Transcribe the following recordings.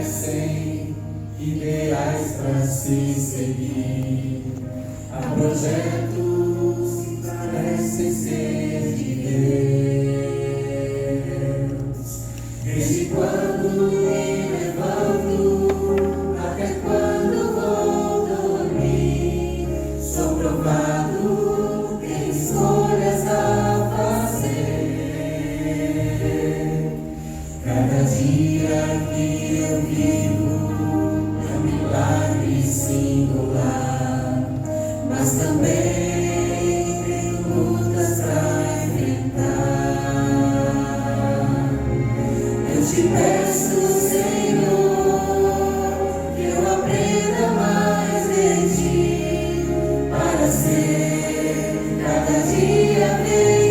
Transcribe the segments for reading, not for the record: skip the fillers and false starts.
mas sem ideais para se seguir. Há projetos que parecem ser de Deus. Desde quando me levanto até quando vou dormir, sou provado, tenho escolhas a fazer. Cada dia que eu vivo é um milagre singular, mas também tenho lutas para enfrentar. Eu te peço, Senhor, que eu aprenda mais de ti, para ser cada dia vencedor.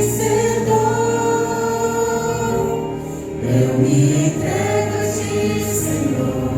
Eu me entrego a ti, Senhor.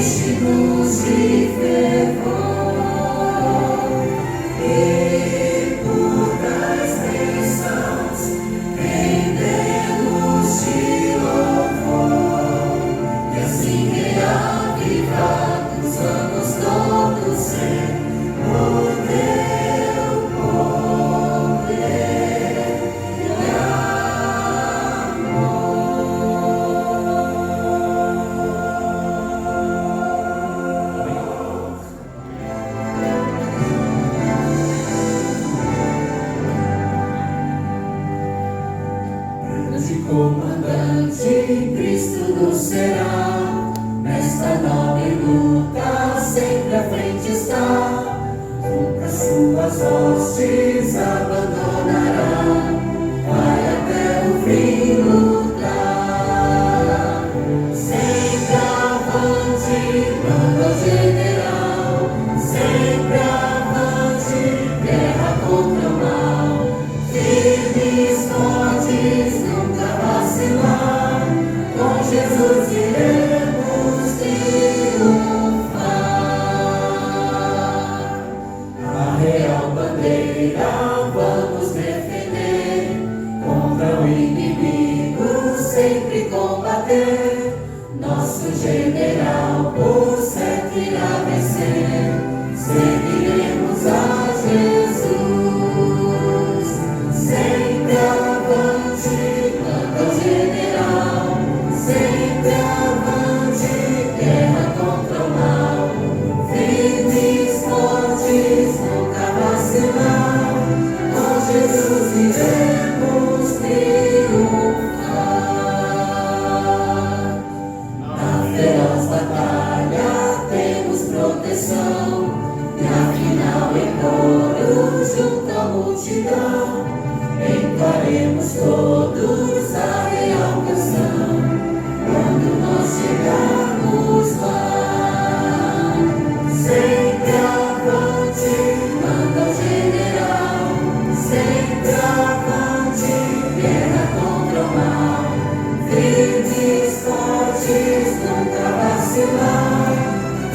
enche-nos de fervor e por tais bênçãos rendemos-te louvor. E assim reavivados vamos todos ser o teu poder e grande comandante, Cristo nos será. Nesta nobre luta sempre à frente está. Nunca suas hostes abandonará. Vai até o fim lutar. Sempre avante, manda o general. Sempre avante, guerra contra o mal. Firmes, fortes, nunca vacilar. Com Jesus iremos triunfar. A real bandeira vamos defender. Contra o inimigo sempre combater. Nosso general por certo irá vencer. Seguiremos a Jesus. Sempre avante, manda o general. Sempre avante, guerra contra o mal. Firmes, fortes, nunca vacilar. Com Jesus iremos triunfar. Na feroz batalha temos proteção. E afinal em coro junto à multidão entoaremos todos a real canção. Quando nós chegarmos lá, sempre avante, manda o general. Sempre avante, guerra contra o mal. Firmes, fortes, nunca vacilar.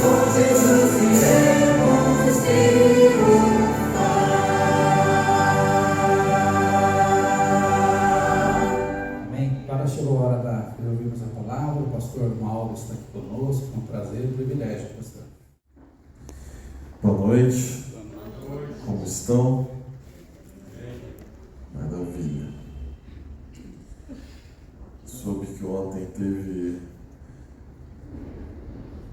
Com Jesus iremos triunfar. Amém? Agora chegou a hora de ouvirmos a palavra. O pastor Mauro está aqui conosco. É um prazer e um privilégio, pastor. Boa noite. Como estão? Maravilha. Soube que ontem teve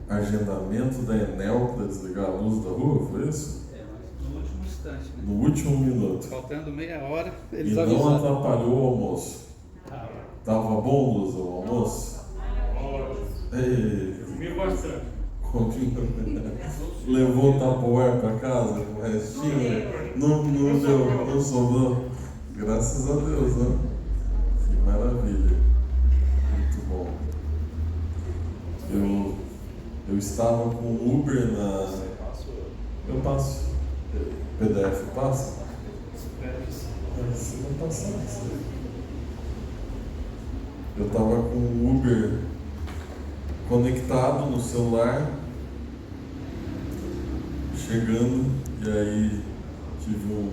agendamento da Enel para desligar a luz da rua, foi isso? No último instante, né? No último minuto. Faltando meia hora, eles E não avisaram. atrapalhou o almoço. Tava bom, Luz, o almoço? Ei, Comi bastante. levou o Tupperware para casa, o restinho, não sobrou. Graças a Deus, né? Que maravilha. Muito bom. Eu estava com o Uber na... Eu passo. PDF passa? Se não passar, eu estava com o Uber conectado no celular, chegando, e aí tive um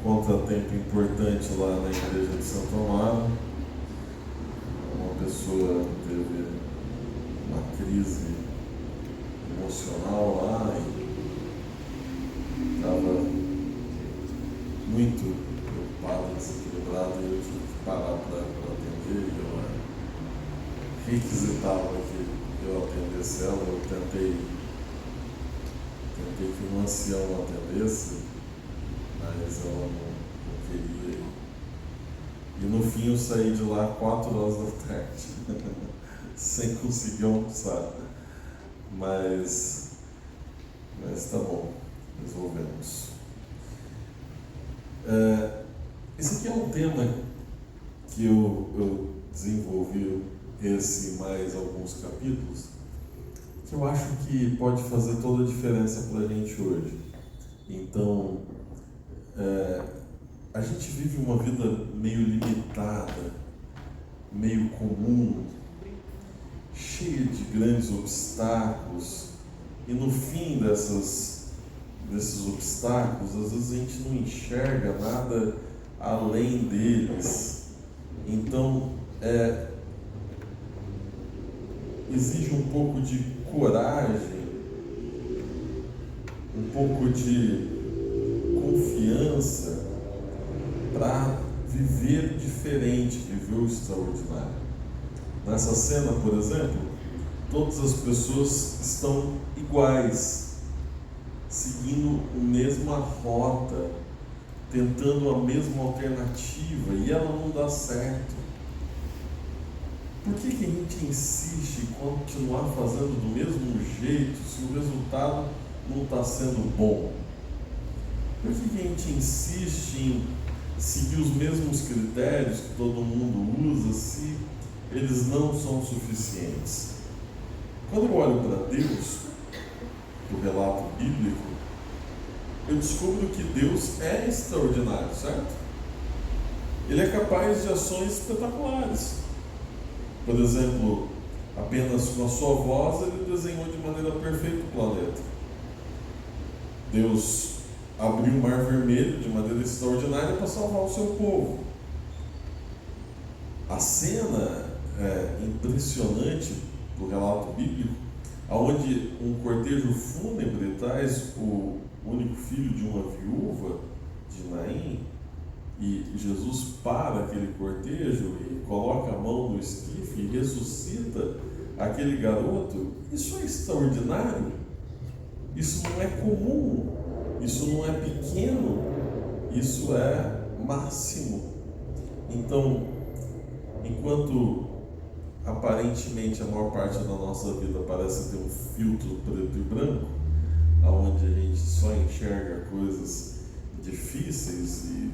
contratempo importante lá na igreja de Santo Amaro. Uma pessoa teve uma crise emocional lá e estava muito preocupado, desequilibrado, e eu tive que parar para atender. E eu requisitava que eu atendesse ela. Eu tentei que um ancião atendesse, mas ela não queria. E no fim eu saí de lá 4 horas da tarde, sem conseguir almoçar. Mas tá bom, resolvemos. Esse aqui é um tema que eu desenvolvi, esse mais alguns capítulos, que eu acho que pode fazer toda a diferença para a gente hoje. Então, a gente vive uma vida meio limitada, meio comum, cheia de grandes obstáculos, e no fim desses obstáculos, às vezes a gente não enxerga nada além deles. Então, exige um pouco de coragem, um pouco de confiança para viver diferente, viver o extraordinário. Nessa cena, por exemplo, todas as pessoas estão iguais, seguindo a mesma rota, tentando a mesma alternativa, e ela não dá certo. Por que a gente insiste em continuar fazendo do mesmo jeito se o resultado não está sendo bom? Por que a gente insiste em seguir os mesmos critérios que todo mundo usa se eles não são suficientes? Quando eu olho para Deus, do relato bíblico, eu descubro que Deus é extraordinário, certo? Ele é capaz de ações espetaculares. Por exemplo, apenas com a sua voz ele desenhou de maneira perfeita o planeta. Deus abriu o Mar Vermelho de maneira extraordinária para salvar o seu povo. A cena impressionante do relato bíblico, onde um cortejo fúnebre traz o único filho de uma viúva de Naim, e Jesus para aquele cortejo e coloca a mão no esquife e ressuscita aquele garoto. Isso é extraordinário, isso não é comum, isso não é pequeno, isso é máximo. Então, enquanto aparentemente a maior parte da nossa vida parece ter um filtro preto e branco, onde a gente só enxerga coisas difíceis e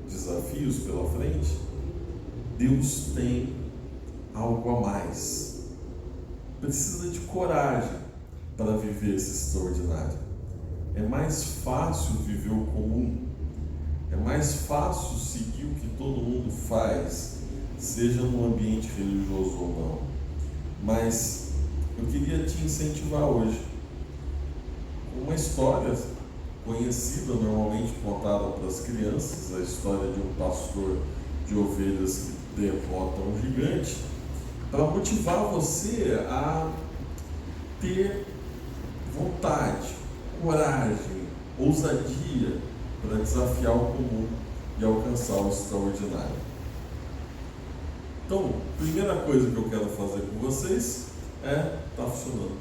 desafios pela frente, Deus tem algo a mais. Precisa de coragem para viver esse extraordinário. É mais fácil viver o comum, é mais fácil seguir o que todo mundo faz, seja no ambiente religioso ou não. Mas eu queria te incentivar hoje com uma história conhecida, normalmente contada para as crianças, a história de um pastor de ovelhas que derrota um gigante, para motivar você a ter vontade, coragem, ousadia para desafiar o comum e alcançar o extraordinário. Então, primeira coisa que eu quero fazer com vocês está funcionando,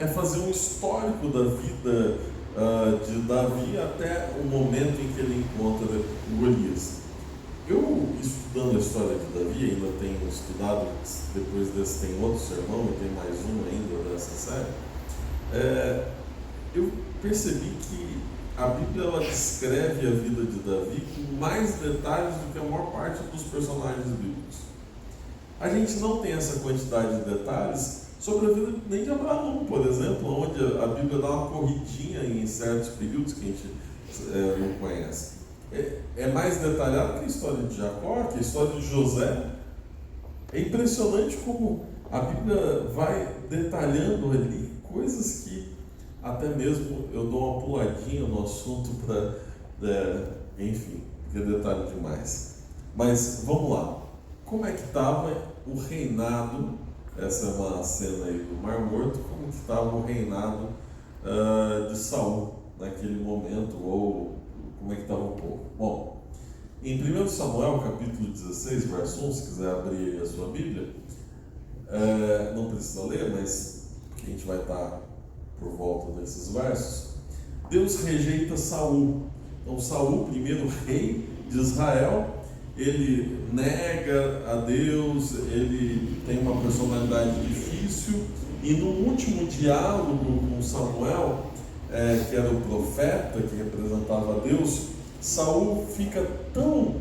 é fazer um histórico da vida de Davi até o momento em que ele encontra Golias. Eu, estudando a história de Davi, ainda tenho estudado, depois desse tem outro sermão e tem mais um ainda dessa série, eu percebi que a Bíblia ela descreve a vida de Davi com mais detalhes do que a maior parte dos personagens bíblicos. A gente não tem essa quantidade de detalhes sobre a vida nem de Abraão, por exemplo, onde a Bíblia dá uma corridinha em certos períodos que a gente não conhece. É mais detalhado que a história de Jacó, que a história de José. É impressionante como a Bíblia vai detalhando ali coisas que até mesmo eu dou uma puladinha no assunto para, enfim, porque é detalhe demais. Mas vamos lá. Como é que estava o reinado? Essa é uma cena aí do Mar Morto. Como que estava o reinado de Saul naquele momento, ou como é que estava o povo? Bom, em 1 Samuel, capítulo 16, verso 1, se quiser abrir aí a sua Bíblia, não precisa ler, mas a gente vai estar por volta desses versos. Deus rejeita Saul. Então Saul, primeiro rei de Israel, ele nega a Deus, ele tem uma personalidade difícil, e no último diálogo com Samuel, que era o profeta que representava Deus, Saul fica tão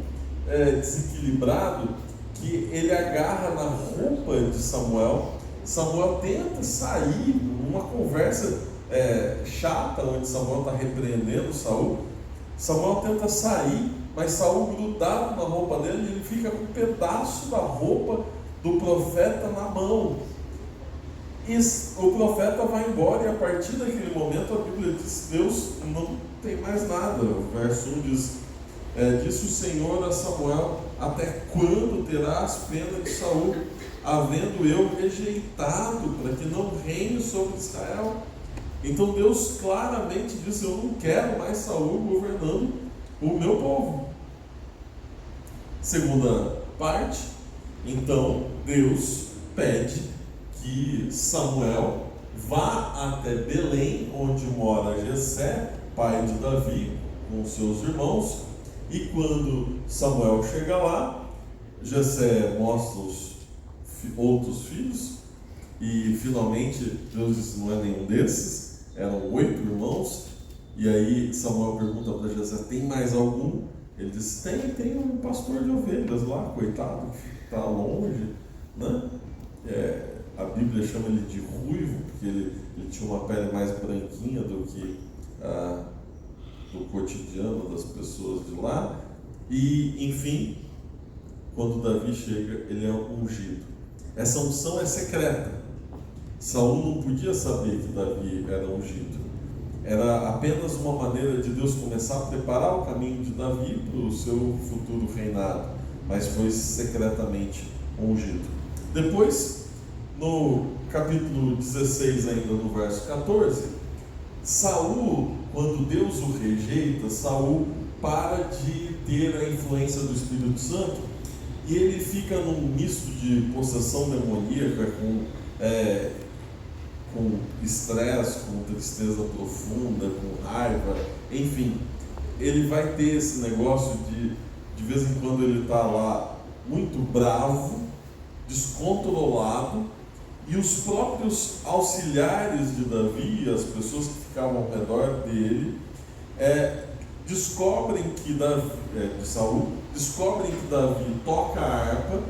desequilibrado que ele agarra na roupa de Samuel. Samuel tenta sair numa conversa chata, onde Samuel está repreendendo Saul. Samuel tenta sair, mas Saul, grudado na roupa dele, ele fica com um pedaço da roupa do profeta na mão. E o profeta vai embora, e a partir daquele momento a Bíblia diz que Deus não tem mais nada. O verso 1 diz: disse o Senhor a Samuel: até quando terás pena de Saul, havendo eu rejeitado, para que não reine sobre Israel? Então Deus claramente disse: eu não quero mais Saul governando o meu povo. Segunda parte, então Deus pede que Samuel vá até Belém, onde mora Jessé, pai de Davi, com seus irmãos. E quando Samuel chega lá, Jessé mostra os outros filhos, e finalmente Deus diz: não é nenhum desses, eram 8 irmãos. E aí Samuel pergunta para Jessé: tem mais algum? Ele diz: tem um pastor de ovelhas lá, coitado, que está longe, né? A Bíblia chama ele de ruivo, porque ele tinha uma pele mais branquinha do que do cotidiano das pessoas de lá. E, enfim, quando Davi chega, ele é ungido. Essa unção é secreta. Saul não podia saber que Davi era ungido. Era apenas uma maneira de Deus começar a preparar o caminho de Davi para o seu futuro reinado, mas foi secretamente ungido. Depois, no capítulo 16, ainda no verso 14, Saul, quando Deus o rejeita, Saul para de ter a influência do Espírito Santo, e ele fica num misto de possessão demoníaca, com estresse, com tristeza profunda, com raiva, enfim. Ele vai ter esse negócio de vez em quando ele está lá muito bravo, descontrolado, e os próprios auxiliares de Davi, as pessoas que ficavam ao redor dele, descobrem que Saul, descobrem que Davi toca a harpa,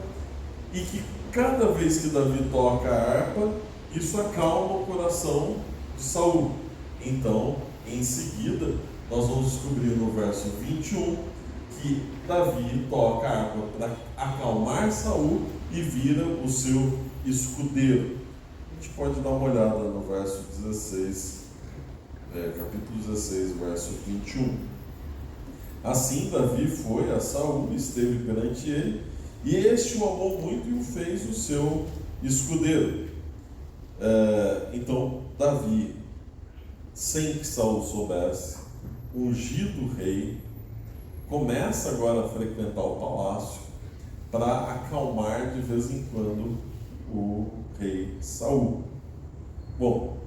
e que cada vez que Davi toca a harpa, isso acalma o coração de Saul. Então, em seguida, nós vamos descobrir no verso 21 que Davi toca a harpa para acalmar Saul e vira o seu escudeiro. A gente pode dar uma olhada no verso 16, capítulo 16, verso 21. Assim Davi foi a Saul, esteve perante ele, e este o amou muito e o fez o seu escudeiro. Então Davi, sem que Saul soubesse, ungido rei, começa agora a frequentar o palácio para acalmar de vez em quando o rei Saul. Bom,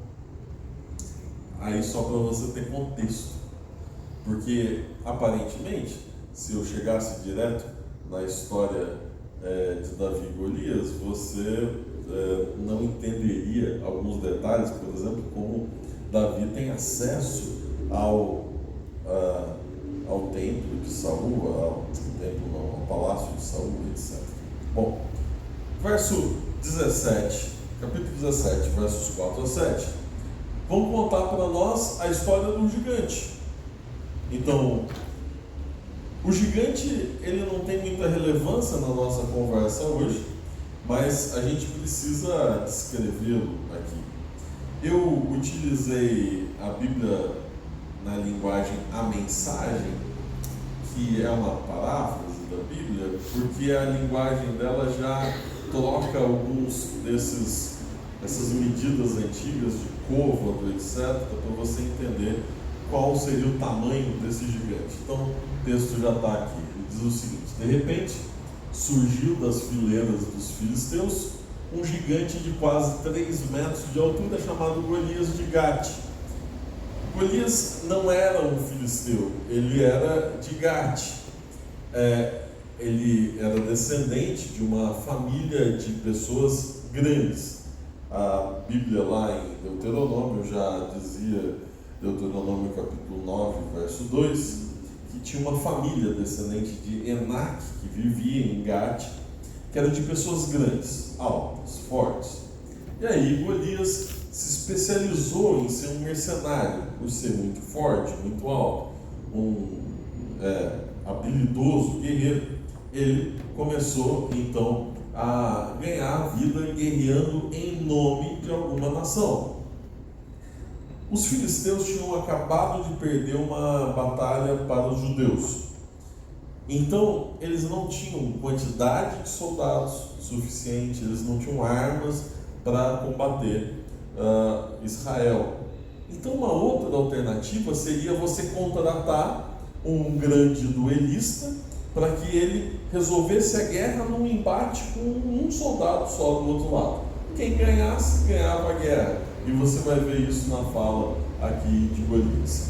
aí só para você ter contexto, porque aparentemente, se eu chegasse direto na história de Davi e Golias, você não entenderia alguns detalhes, por exemplo, como Davi tem acesso ao templo de Saul, ao palácio de Saul, etc. Bom, verso 17, capítulo 17, versos 4 a 7, vamos contar para nós a história do gigante. Então, o gigante, ele não tem muita relevância na nossa conversa hoje, mas a gente precisa descrevê-lo aqui. Eu utilizei a Bíblia na linguagem A Mensagem, que é uma paráfrase da Bíblia, porque a linguagem dela já troca alguns dessas medidas antigas de côvado, etc., para você entender qual seria o tamanho desse gigante. Então, o texto já está aqui. Ele diz o seguinte: de repente, surgiu das fileiras dos filisteus um gigante de quase 3 metros de altura, chamado Golias de Gate. Golias não era um filisteu, ele era de Gate. Ele era descendente de uma família de pessoas grandes. A Bíblia lá em Deuteronômio já dizia, Deuteronômio capítulo 9, verso 2, que tinha uma família descendente de Enaque, que vivia em Gate, que era de pessoas grandes, altas, fortes. E aí Golias se especializou em ser um mercenário, por ser muito forte, muito alto, habilidoso guerreiro. Ele começou então a ganhar a vida guerreando em nome de alguma nação. Os filisteus tinham acabado de perder uma batalha para os judeus. Então, eles não tinham quantidade de soldados suficiente, eles não tinham armas para combater Israel. Então, uma outra alternativa seria você contratar um grande duelista para que ele resolvesse a guerra num embate com um soldado só do outro lado. Quem ganhasse, ganhava a guerra. E você vai ver isso na fala aqui de Golias.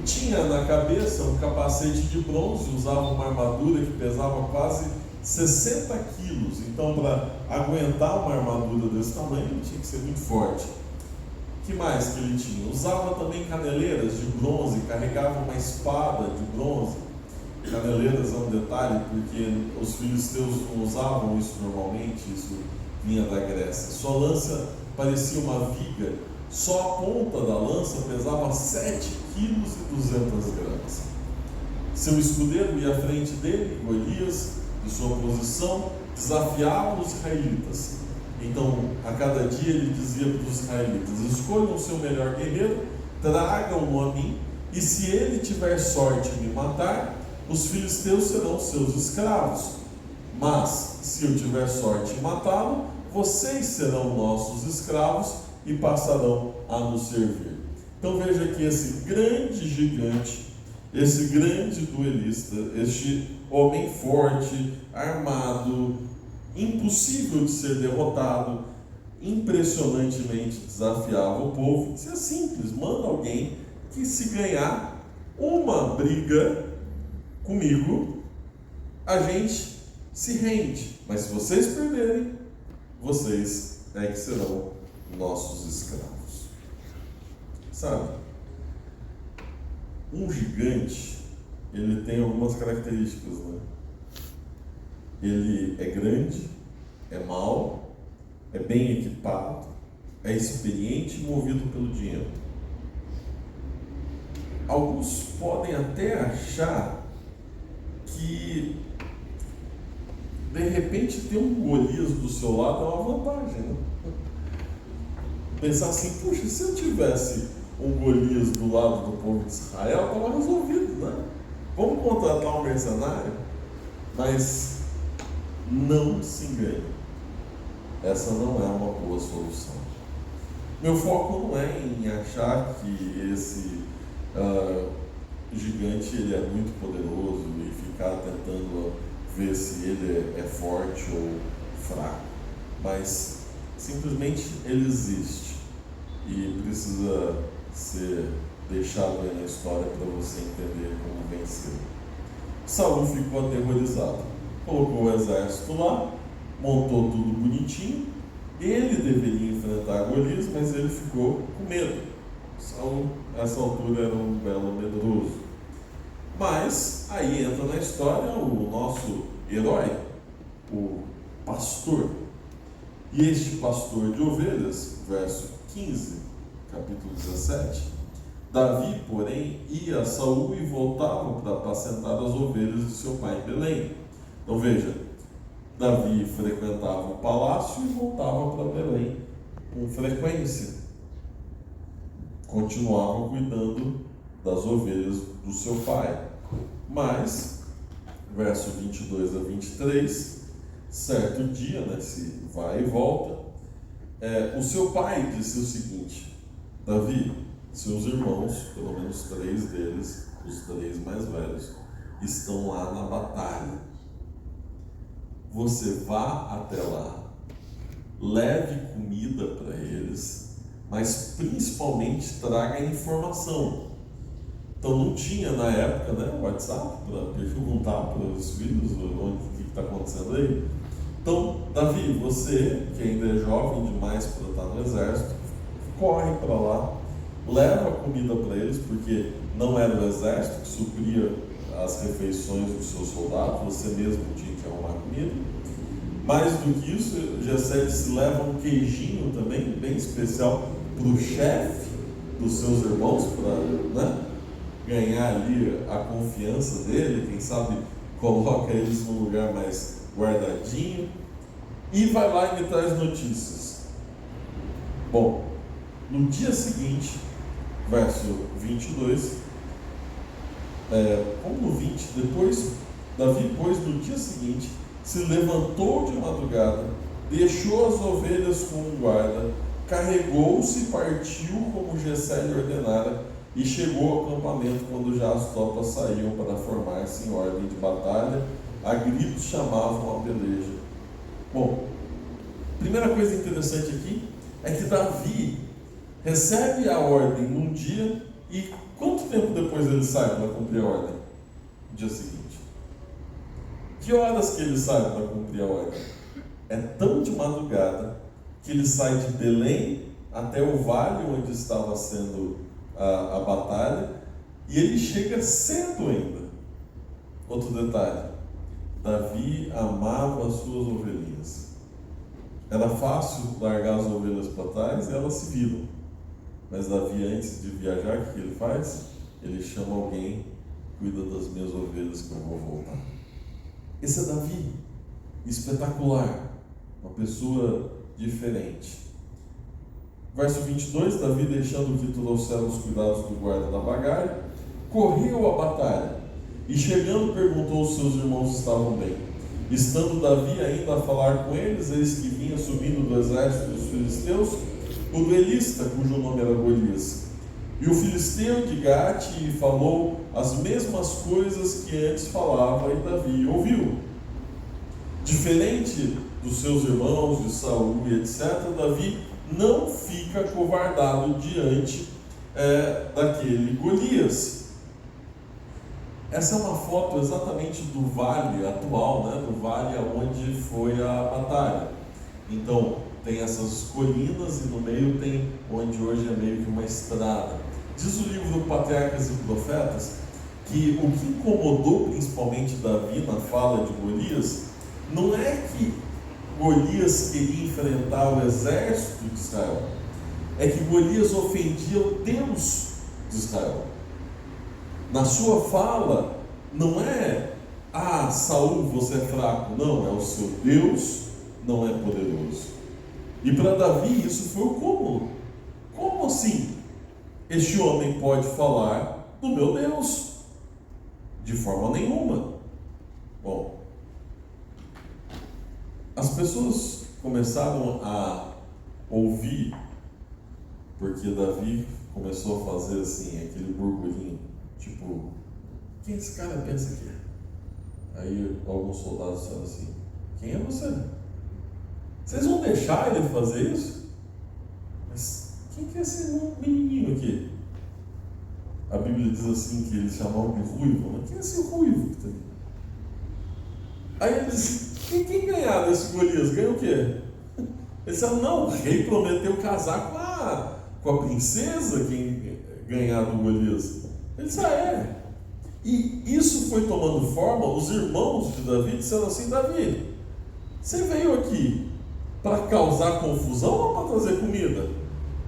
Tinha na cabeça um capacete de bronze, usava uma armadura que pesava quase 60 quilos. Então, para aguentar uma armadura desse tamanho, ele tinha que ser muito forte. O que mais que ele tinha? Usava também caneleiras de bronze, carregava uma espada de bronze. Caneleiras é um detalhe, porque os filisteus não usavam isso normalmente, isso vinha da Grécia. Sua lança parecia uma viga, só a ponta da lança pesava 7,2 kg. Seu escudeiro ia à frente dele, Golias, de sua posição, desafiava os israelitas. Então, a cada dia ele dizia para os israelitas: escolham o seu melhor guerreiro, tragam-no a mim, e se ele tiver sorte em me matar, os filisteus serão seus escravos. Mas, se eu tiver sorte em matá-lo, vocês serão nossos escravos e passarão a nos servir. Então veja que esse grande gigante, esse grande duelista, este homem forte, armado, impossível de ser derrotado, impressionantemente desafiava o povo. Isso é simples: manda alguém que, se ganhar uma briga comigo, a gente se rende, mas se vocês perderem, vocês é que serão nossos escravos. Sabe, um gigante, ele tem algumas características, né? Ele é grande, é mau, é bem equipado, é experiente e movido pelo dinheiro. Alguns podem até achar que de repente ter um Golias do seu lado é uma vantagem, né? Pensar assim: puxa, se eu tivesse um Golias do lado do povo de Israel, estava resolvido, né? Vamos contratar um mercenário. Mas não se engane, essa não é uma boa solução. Meu foco não é em achar que esse gigante ele é muito poderoso e ficar tentando ver se ele é forte ou fraco, mas simplesmente ele existe e precisa ser deixado aí na história para você entender como vencer. Saul ficou aterrorizado, colocou o exército lá, montou tudo bonitinho. Ele deveria enfrentar Golias, mas ele ficou com medo. Saul, nessa altura, era um belo medroso. Mas aí entra na história o nosso herói, o pastor. E este pastor de ovelhas, verso 15, capítulo 17: Davi, porém, ia a Saul e voltava para apacentar as ovelhas de seu pai em Belém. Então veja, Davi frequentava o palácio e voltava para Belém com frequência. Continuava cuidando das ovelhas do seu pai. Mas, verso 22 a 23, certo dia, nesse vai e volta, o seu pai disse o seguinte: Davi, seus irmãos, pelo menos 3 deles, os 3 mais velhos, estão lá na batalha. Você vá até lá, leve comida para eles, mas principalmente traga informação. Então não tinha na época, né, WhatsApp para perguntar para os filhos o que está acontecendo aí. Então, Davi, você que ainda é jovem demais para estar no exército, corre para lá, leva comida para eles, porque não era o exército que supria as refeições dos seus soldados, você mesmo tinha que arrumar comida. Mais do que isso, Jessé se leva um queijinho também, bem especial, para o chefe dos seus irmãos, para, né, ganhar ali a confiança dele, quem sabe coloca eles num lugar mais guardadinho, e vai lá e me traz notícias. Bom, no dia seguinte, verso 22, como no 20, depois, Davi, pois, no dia seguinte, se levantou de madrugada, deixou as ovelhas com um guarda, carregou-se e partiu como Jessé lhe ordenara, e chegou ao acampamento quando já as tropas saíam para formar-se em ordem de batalha, a gritos chamavam a peleja. Bom, primeira coisa interessante aqui é que Davi recebe a ordem num dia, e quanto tempo depois ele sai para cumprir a ordem? No dia seguinte. Que horas que ele sai para cumprir a ordem? É tão de madrugada que ele sai de Belém até o vale onde estava sendo a batalha, e ele chega cedo ainda. Outro detalhe: Davi amava as suas ovelhinhas. Era fácil largar as ovelhas para trás e elas se viram. Mas Davi, antes de viajar, o que ele faz? Ele chama alguém: cuida das minhas ovelhas que eu vou voltar. Esse é Davi, espetacular, uma pessoa diferente. Verso 22, Davi, deixando que trouxeram os cuidados do guarda da bagagem, correu à batalha, e chegando perguntou se seus irmãos estavam bem. Estando Davi ainda a falar com eles, eis que vinha subindo do exército dos filisteus o duelista, cujo nome era Golias. E o filisteu de Gate falou as mesmas coisas que antes falava, e Davi ouviu. Diferente dos seus irmãos, de Saul e etc., Davi não fica covardado diante daquele Golias. Essa é uma foto exatamente do vale atual, do vale onde foi a batalha. Então, tem essas colinas e no meio tem onde hoje é meio que uma estrada. Diz o livro Patriarcas e Profetas que o que incomodou principalmente Davi na fala de Golias não é que Golias queria enfrentar o exército de Israel, é que Golias ofendia o Deus de Israel. Na sua fala, não é: Saul, você é fraco. Não, é o seu Deus não é poderoso. E para Davi isso foi o cúmulo. Como assim? Este homem pode falar do meu Deus? De forma nenhuma. Bom, as pessoas começaram a ouvir, porque Davi começou a fazer assim, aquele burburinho, tipo: quem esse cara pensa que é? Aí alguns soldados disseram assim: quem é você? Vocês vão deixar ele fazer isso? Mas quem que é esse menininho aqui? A Bíblia diz assim que eles chamavam de ruivo. Mas quem é esse ruivo que está aqui? Aí ele disse: quem ganhar desse Golias? Ganha o quê? Ele disse: não, o rei prometeu casar com a princesa quem ganhar do Golias. Ele disse: é. E isso foi tomando forma. Os irmãos de Davi disseram assim: Davi, você veio aqui para causar confusão ou para trazer comida?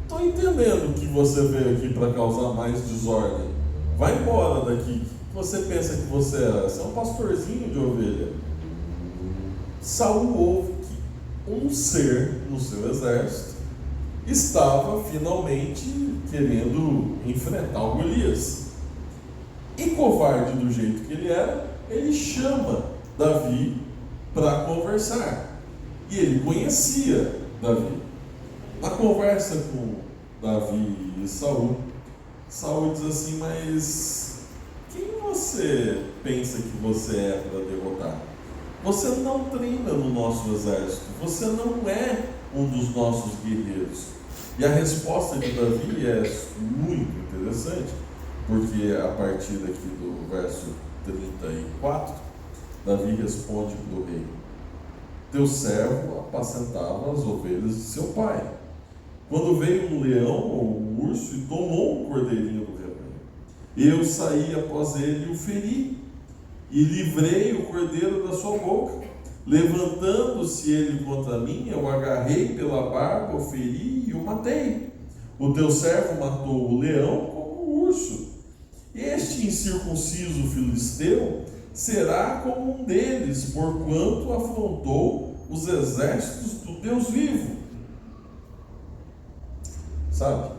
Estou entendendo que você veio aqui para causar mais desordem. Vai embora daqui. Você pensa que você é? Você é um pastorzinho de ovelha. Saul ouve que um ser no seu exército estava finalmente querendo enfrentar o Golias. E covarde do jeito que ele era, ele chama Davi para conversar. E ele conhecia Davi. Na conversa com Davi e Saul diz assim: mas quem você pensa que você é para derrotar? Você não treina no nosso exército, você não é um dos nossos guerreiros. E a resposta de Davi é muito interessante, porque a partir aqui do verso 34, Davi responde para o rei: teu servo apacentava as ovelhas de seu pai, quando veio um leão ou um urso e tomou um cordeirinho do rebanho. Eu saí após ele e o feri, e livrei o cordeiro da sua boca. Levantando-se ele contra mim, eu o agarrei pela barba, o feri e o matei. O teu servo matou o leão como o urso. Este incircunciso filisteu será como um deles, porquanto afrontou os exércitos do Deus vivo. Sabe?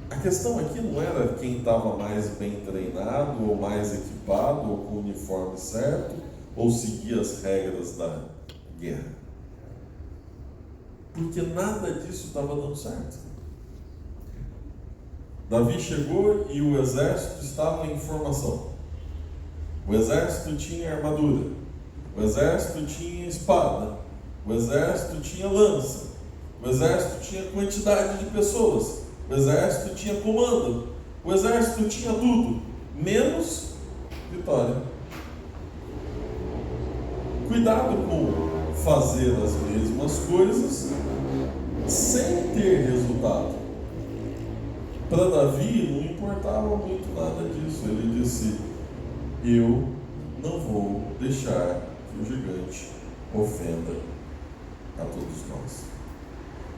A questão aqui não era quem estava mais bem treinado, ou mais equipado, ou com o uniforme certo, ou seguia as regras da guerra. Porque nada disso estava dando certo. Davi chegou e o exército estava em formação. O exército tinha armadura, o exército tinha espada, o exército tinha lança, o exército tinha quantidade de pessoas, o exército tinha comando, o exército tinha tudo, menos vitória. Cuidado com fazer as mesmas coisas sem ter resultado. Para Davi não importava muito nada disso. Ele disse: eu não vou deixar que o gigante ofenda a todos nós.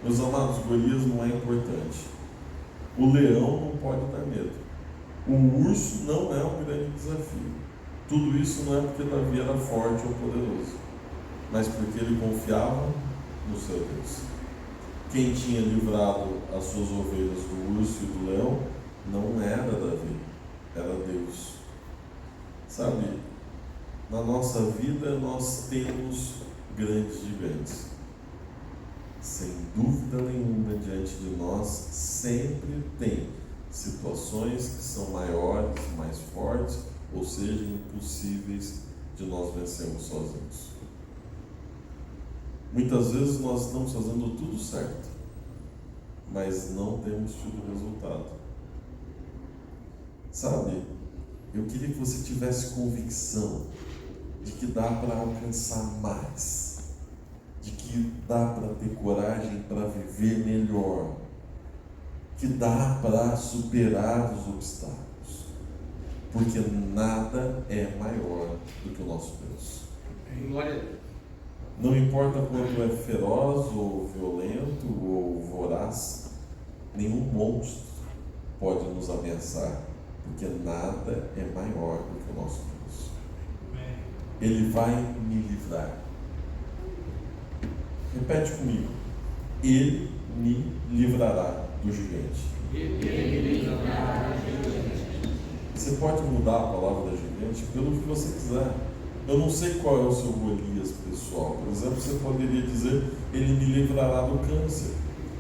Meus amados, Golias não é importante. O leão não pode dar medo. O urso não é um grande desafio. Tudo isso não é porque Davi era forte ou poderoso, mas porque ele confiava no seu Deus. Quem tinha livrado as suas ovelhas do urso e do leão não era Davi, era Deus. Sabe, na nossa vida nós temos grandes gigantes. Sem dúvida nenhuma, diante de nós sempre tem situações que são maiores, mais fortes, ou seja, impossíveis de nós vencermos sozinhos. Muitas vezes nós estamos fazendo tudo certo, mas não temos tido resultado. Sabe, eu queria que você tivesse convicção de que dá para alcançar mais, de que dá para ter coragem para viver melhor, que dá para superar os obstáculos, porque nada é maior do que o nosso Deus. Glória a Deus. Não importa quanto é feroz ou violento ou voraz, nenhum monstro pode nos ameaçar, porque nada é maior do que o nosso Deus. Ele vai me livrar. Repete comigo: Ele me livrará do gigante. Você pode mudar a palavra da gigante pelo que você quiser. Eu não sei qual é o seu Golias pessoal. Por exemplo, você poderia dizer: Ele me livrará do câncer,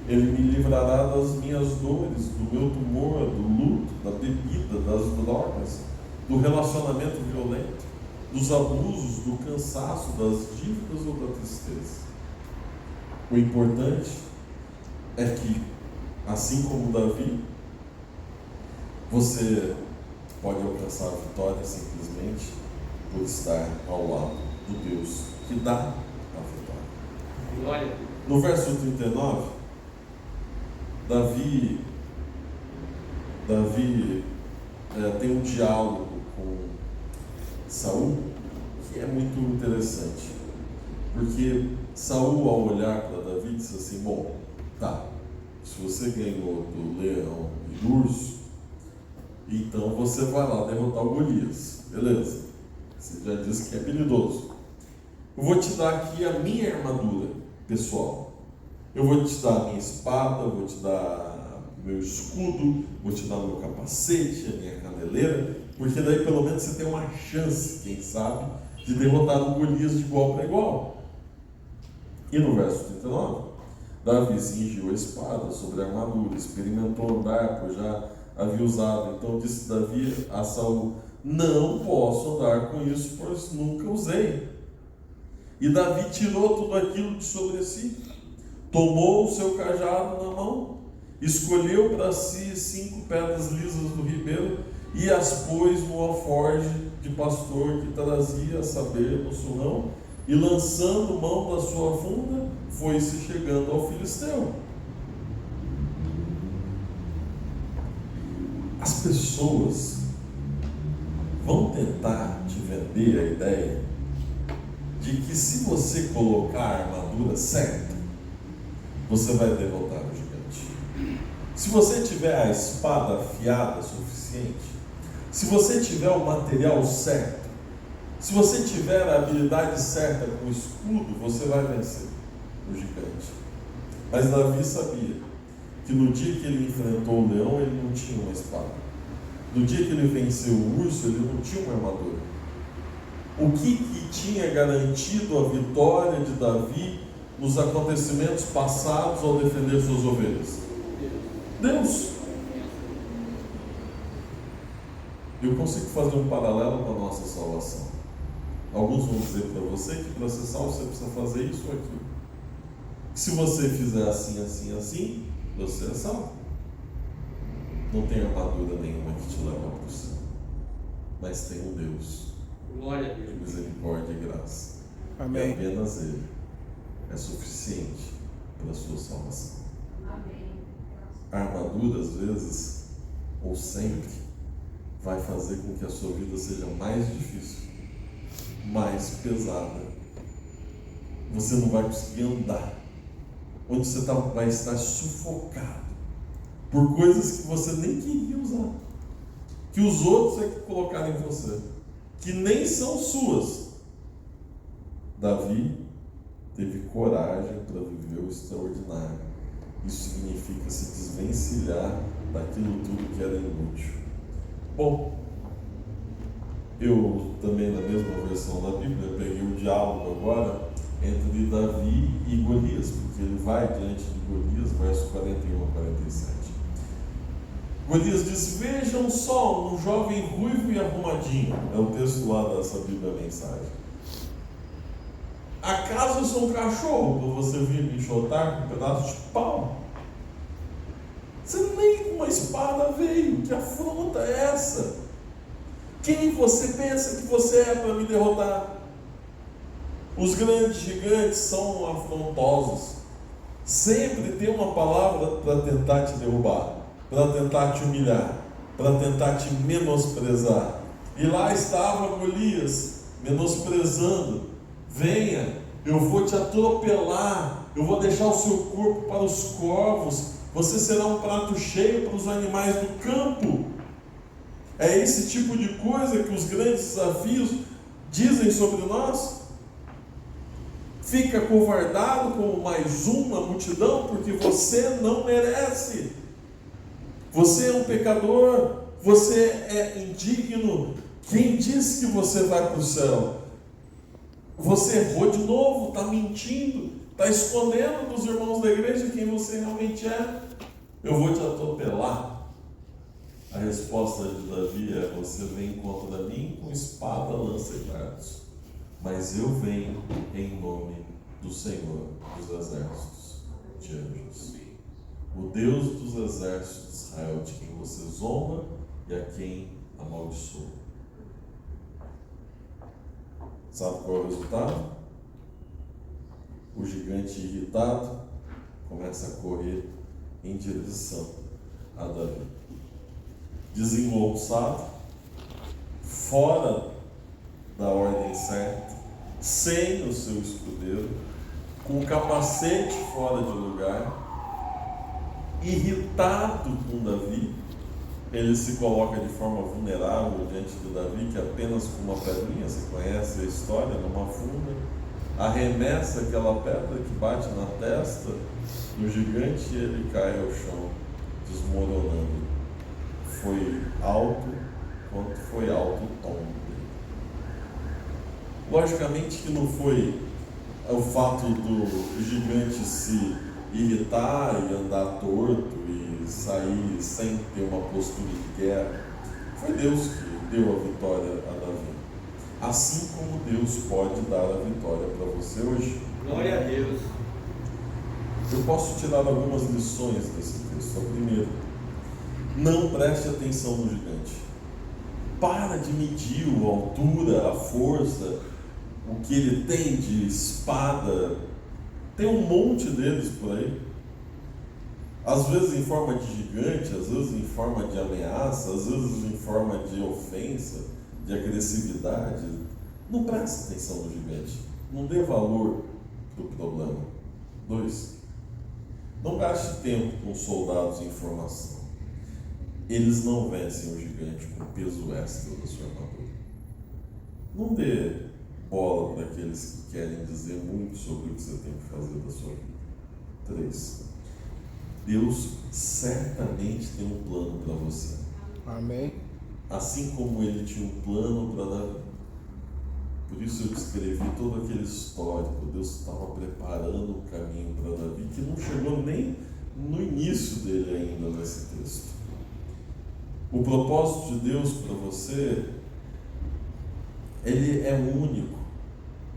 Ele me livrará das minhas dores, do meu tumor, do luto, da bebida, das drogas, do relacionamento violento, dos abusos, do cansaço, das dívidas ou da tristeza. O importante é que, assim como Davi, você pode alcançar a vitória simplesmente por estar ao lado do Deus que dá a vitória. Glória. No verso 39, Davi tem um diálogo com Saul que é muito interessante, porque Saul, ao olhar para Davi, disse assim: bom, tá, se você ganhou do leão e do urso, então você vai lá derrotar o Golias, beleza? Você já disse que é habilidoso. Eu vou te dar aqui a minha armadura pessoal. Eu vou te dar a minha espada, eu vou te dar meu escudo, vou te dar o meu capacete, a minha caneleira, porque daí pelo menos você tem uma chance, quem sabe, de derrotar o Golias de igual para igual. E no verso 39, Davi cingiu a espada sobre a armadura, experimentou andar, pois já havia usado. Então disse Davi a Saul: não posso andar com isso, pois nunca usei. E Davi tirou tudo aquilo de sobre si, tomou o seu cajado na mão, escolheu para si 5 pedras lisas do ribeiro e as pôs no alforje de pastor que trazia, a saber, no surrão, e lançando mão da sua funda, foi-se chegando ao filisteu. As pessoas vão tentar te vender a ideia de que se você colocar a armadura certa, você vai derrotar o gigante. Se você tiver a espada afiada suficiente, Se você tiver o material certo, se você tiver a habilidade certa com o escudo, você vai vencer o gigante. Mas Davi sabia que no dia que ele enfrentou o leão, ele não tinha uma espada. No dia que ele venceu o urso, ele não tinha uma armadura. O que tinha garantido a vitória de Davi nos acontecimentos passados ao defender suas ovelhas? Deus. Eu consigo fazer um paralelo com a nossa salvação. Alguns vão dizer para você que para ser salvo você precisa fazer isso ou aquilo. Se você fizer assim, assim, assim, você é salvo. Não tem armadura nenhuma que te leva para o céu. Mas tem um Deus. Glória a Deus. De misericórdia e graça. Amém. E apenas Ele é suficiente para a sua salvação. Amém. A armadura, às vezes, ou sempre, vai fazer com que a sua vida seja mais difícil, mais pesada. Você não vai conseguir andar. Onde você vai estar sufocado por coisas que você nem queria usar, que os outros é que colocaram em você, que nem são suas. Davi teve coragem para viver o extraordinário. Isso significa se desvencilhar daquilo tudo que era inútil. Bom, eu também, na mesma versão da Bíblia, peguei o diálogo agora entre Davi e Golias, porque ele vai diante de Golias, verso 41 a 47. Golias diz: vejam só, um jovem ruivo e arrumadinho. É o texto lá dessa Bíblia Mensagem. Acaso eu sou um cachorro para você vir me enxotar com um pedaço de pau? Você nem com uma espada veio. Que afronta é essa? Quem você pensa que você é para me derrotar? Os grandes gigantes são afrontosos. Sempre tem uma palavra para tentar te derrubar, para tentar te humilhar, para tentar te menosprezar. E lá estava Golias menosprezando: venha, eu vou te atropelar, eu vou deixar o seu corpo para os corvos, você será um prato cheio para os animais do campo. É esse tipo de coisa que os grandes desafios dizem sobre nós. Fica covardado como mais uma multidão, porque você não merece. Você é um pecador, você é indigno. Quem disse que você vai para o céu? Você errou de novo, está mentindo, está escondendo dos irmãos da igreja quem você realmente é. Eu vou te atropelar. A resposta de Davi é: você vem contra mim com espada, lança e dardos, mas eu venho em nome do Senhor dos exércitos de anjos, o Deus dos exércitos de Israel, de quem você zomba e a quem amaldiçoa. Sabe qual é o resultado? O gigante irritado começa a correr em direção a Davi. Desengonçado, fora da ordem certa, sem o seu escudeiro, com o capacete fora de lugar, irritado com Davi, ele se coloca de forma vulnerável diante de Davi, que apenas com uma pedrinha, você conhece a história, numa funda, arremessa aquela pedra que bate na testa do gigante e ele cai ao chão, desmoronando. Foi alto quanto foi alto o tom dele. Logicamente que não foi o fato do gigante se irritar e andar torto e sair sem ter uma postura de guerra. Foi Deus que deu a vitória a Davi. Assim como Deus pode dar a vitória para você hoje. Glória a Deus. Eu posso tirar algumas lições desse texto. A primeira: não preste atenção no gigante. Para de medir a altura, a força, o que ele tem de espada. Tem um monte deles por aí. Às vezes em forma de gigante, às vezes em forma de ameaça, às vezes em forma de ofensa, de agressividade. Não preste atenção no gigante. Não dê valor para o problema. 2. Não gaste tempo com soldados em formação. eles não vencem o gigante com o peso extra da sua armadura. Não dê bola para aqueles que querem dizer muito sobre o que você tem que fazer da sua vida. 3. Deus certamente tem um plano para você. Amém. Assim como Ele tinha um plano para Davi. Por isso eu descrevi todo aquele histórico. Deus estava preparando um caminho para Davi que não chegou nem no início dele ainda nesse texto. O propósito de Deus para você, ele é único.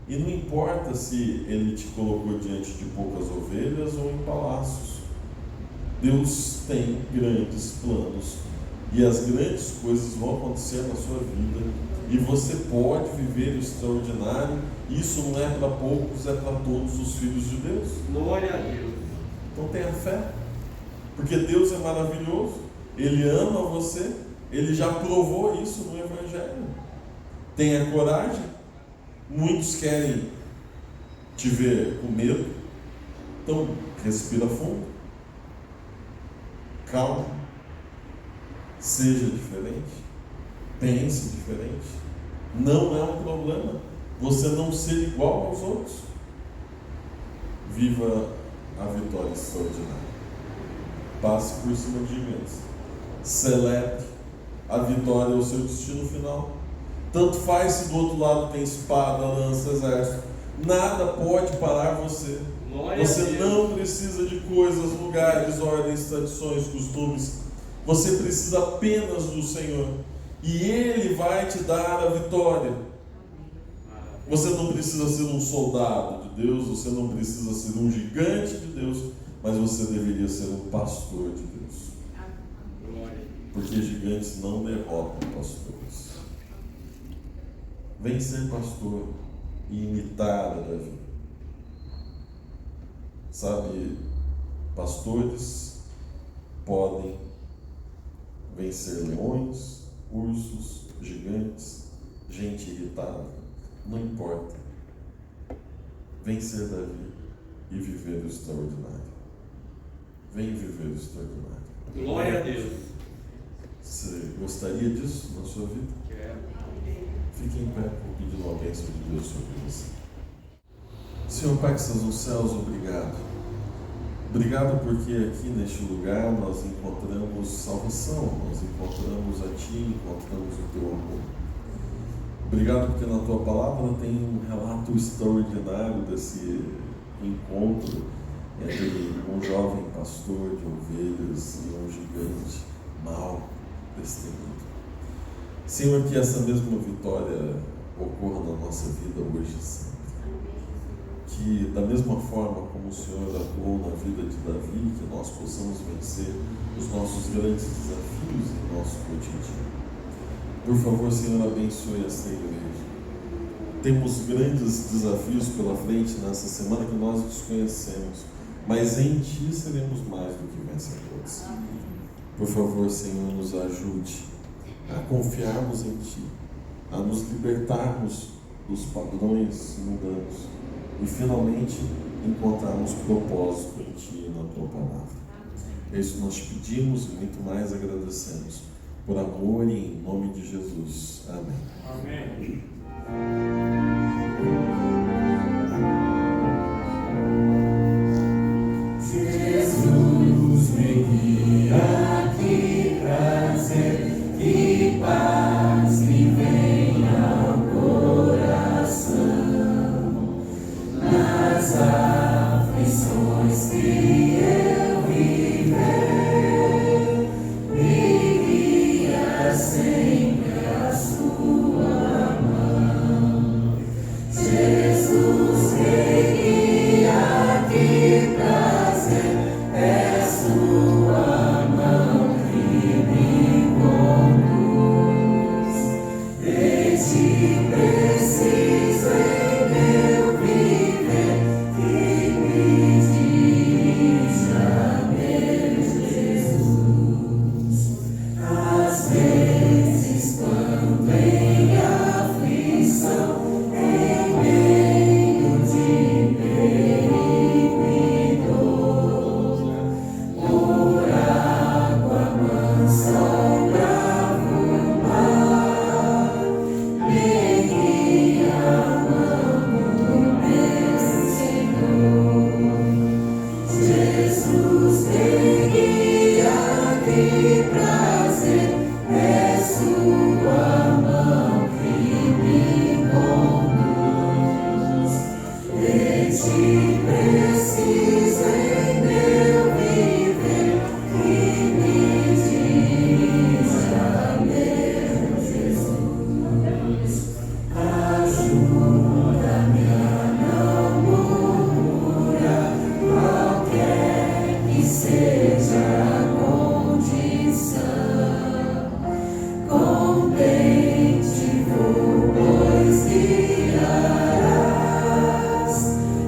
E não importa se Ele te colocou diante de poucas ovelhas ou em palácios. Deus tem grandes planos. E as grandes coisas vão acontecer na sua vida. E você pode viver o extraordinário. Isso não é para poucos, é para todos os filhos de Deus. Glória a Deus. Então tenha fé. Porque Deus é maravilhoso. Ele ama você. Ele já provou isso no Evangelho. Tenha coragem. Muitos querem te ver com medo. Então respira fundo. Calma. Seja diferente. Pense diferente. Não é um problema você não ser igual aos outros. Viva a vitória extraordinária. Passe por cima de gigantes. Celebre a vitória, o seu destino final. Tanto faz se do outro lado tem espada, lança, exército. Nada pode parar você. Glória a Você Deus. não precisa de coisas, lugares, ordens, tradições, costumes. Você precisa apenas do Senhor. E Ele vai te dar a vitória. Você não precisa ser um soldado de Deus, você não precisa ser um gigante de Deus, mas você deveria ser um pastor de Deus. Glória a Deus. Porque gigantes não derrotam pastores. Vem ser pastor e imitar a Davi. Sabe, pastores podem vencer leões, ursos, gigantes, gente irritada, não importa. Vencer Davi e viver o extraordinário. Vem viver o extraordinário. Glória a Deus. Você gostaria disso na sua vida? Quero. Fique em pé, vou pedir uma bênção de Deus sobre você. Senhor Pai que estás nos céus, obrigado. Obrigado porque aqui neste lugar nós encontramos salvação, nós encontramos a Ti, encontramos o Teu amor. Obrigado porque na Tua palavra tem um relato extraordinário desse encontro entre um jovem pastor de ovelhas e um gigante mau, destemido. Senhor, que essa mesma vitória ocorra na nossa vida hoje e sempre. Que da mesma forma como o Senhor atuou na vida de Davi, que nós possamos vencer os nossos grandes desafios em nosso cotidiano. Por favor, Senhor, abençoe esta igreja. Temos grandes desafios pela frente nessa semana que nós desconhecemos, mas em Ti seremos mais do que vencedores. Por favor, Senhor, nos ajude a confiarmos em Ti, a nos libertarmos dos padrões mundanos e finalmente encontrarmos propósito em Ti e na Tua palavra. É isso que nós te pedimos e muito mais agradecemos. Por amor e em nome de Jesus. Amém. Amém. Jesus me guia, que prazer, que paz me vem ao coração. Nas aflições que eu viver, me guia sempre a sua mão. Jesus me guia, que prazer, é sua mão que me conduz. Desde preciso em meu viver, que me dirija, meu Jesus. Às vezes, quando em aflição, em meio de perigo e dor, por água mansa que prazer é sua mão que me conduz. De ti preciso em meu viver, que me dirija, meu Jesus. Ajuda-me a não murmurar, qualquer que seja a condição. Contente vou, pois guiarás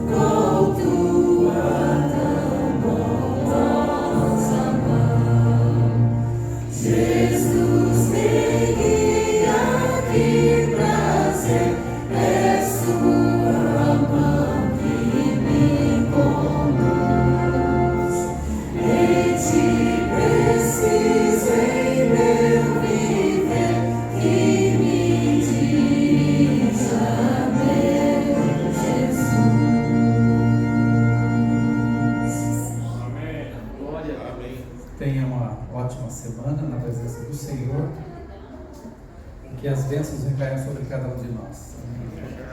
com tua tão bondosa mão. Jesus me guia, que prazer é sua mão que me conduz. De ti preciso em meu viver, que me dirija, meu Jesus. Amém. Glória a Deus. Tenha uma ótima semana na presença do Senhor. Que as bênçãos recaiam sobre cada um de nós. Amém.